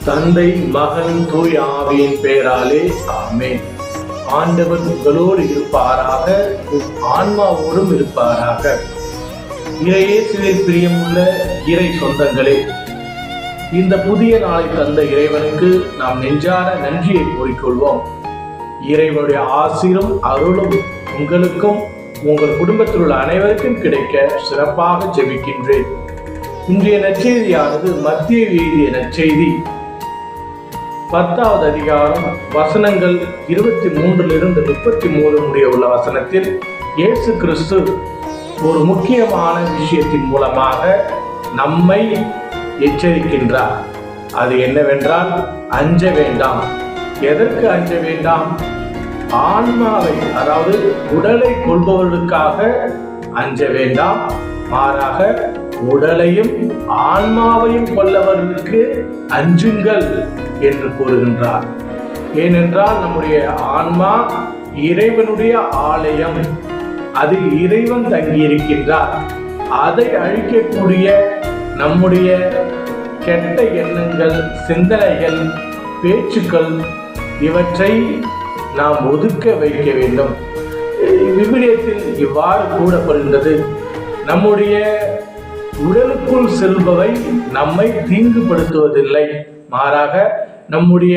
தந்தை, மகன், தூய் ஆவியின் பெயராலே ஆமென். ஆண்டவர் உங்களோடு இருப்பாராக, ஆன்மாவோடும் இருப்பாராக. இறையேசுவில் பிரியமுள்ள இறை சொந்தங்களே, இந்த புதிய நாளை தந்த இறைவனுக்கு நாம் நெஞ்சார நன்றியை கூறிக்கொள்வோம். இறைவனுடைய ஆசீரும் அருளும் உங்களுக்கும் உங்கள் குடும்பத்தில் உள்ள அனைவருக்கும் கிடைக்க சிறப்பாக ஜெபிக்கின்றேன். இன்றைய நற்செய்தியானது மத்திய எழுதிய நற்செய்தி 10வது அதிகாரம் வசனங்கள் 23 33 முடிய உள்ள வசனத்தில் இயேசு கிறிஸ்து ஒரு முக்கியமான விஷயத்தின் மூலமாக நம்மை எச்சரிக்கின்றார். அது என்னவென்றால், அஞ்ச வேண்டாம். எதற்கு அஞ்ச வேண்டாம்? ஆன்மாவை, அதாவது உடலை கொள்பவர்களுக்காக அஞ்ச வேண்டாம். மாறாக உடலையும் ஆன்மாவையும் கொல்லவர்களுக்கு அஞ்சுங்கள் என்று கூறுகின்றார். ஏனென்றால் நம்முடைய ஆன்மா இறைவனுடைய ஆலயம், அதில் இறைவன் தங்கியிருக்கின்றார். அதை அழிக்கக்கூடிய நம்முடைய கெட்ட எண்ணங்கள், சிந்தனைகள், பேச்சுக்கள் இவற்றை நாம் ஒதுக்க வைக்க வேண்டும். விவிலியத்தில் இவ்வாறு கூறப்படுகின்றது, நம்முடைய உடலுக்குள் செல்பவை நம்மை தீங்குபடுத்துவதில்லை, மாறாக நம்முடைய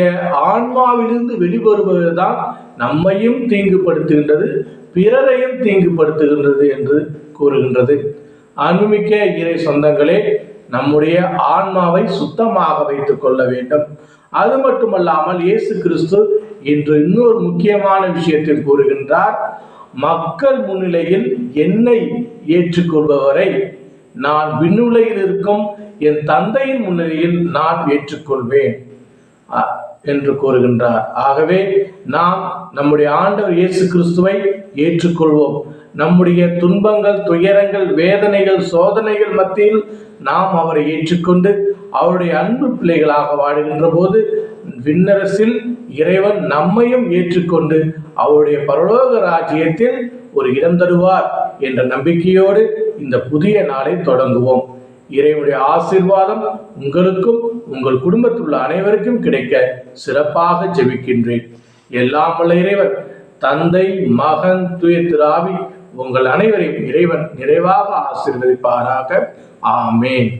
ஆன்மாவிலிருந்து வெளிவருவதுதான் நம்மையும் தீங்குபடுத்துகின்றது, பிறரையும் தீங்குபடுத்துகின்றது என்று கூறுகின்றது. அன்புமிக்க இறை சொந்தங்களே, நம்முடைய ஆன்மாவை சுத்தமாக வைத்துக் கொள்ள வேண்டும். அது மட்டுமல்லாமல் இயேசு கிறிஸ்து இன்று இன்னொரு முக்கியமான விஷயத்தை கூறுகின்றார். மக்கள் முன்னிலையில் என்னை ஏற்றுக்கொள்பவரை நான் விண்ணுலகில் இருக்கும் என் தந்தையின் முன்னிலையில் நான் ஏற்றுக்கொள்வேன் என்று கூறுகின்றார். ஆகவே நாம் நம்முடைய ஆண்டவர் இயேசு கிறிஸ்துவை ஏற்றுக்கொள்வோம். நம்முடைய துன்பங்கள், துயரங்கள், வேதனைகள், சோதனைகள் மத்தியில் நாம் அவரை ஏற்றுக்கொண்டு அவருடைய அன்பு பிள்ளைகளாக வாழுகின்ற போது விண்ணரசில் இறைவன் நம்மையும் ஏற்றுக்கொண்டு அவருடைய பரலோக ராஜ்யத்தில் ஒரு இடம் தருவார் என்ற நம்பிக்கையோடு இந்த புதிய நாளை தொடங்குவோம். இறைவனுடைய ஆசீர்வாதம் உங்களுக்கும் உங்கள் குடும்பத்தில் உள்ள அனைவருக்கும் கிடைக்க சிறப்பாக ஜெபிக்கின்றேன். எல்லாம் வல்ல இறைவன் தந்தை, மகன், தூய திரு ஆவி உங்கள் அனைவரையும் இறைவன் நிறைவாக ஆசீர்வதிப்பாராக. ஆமென்.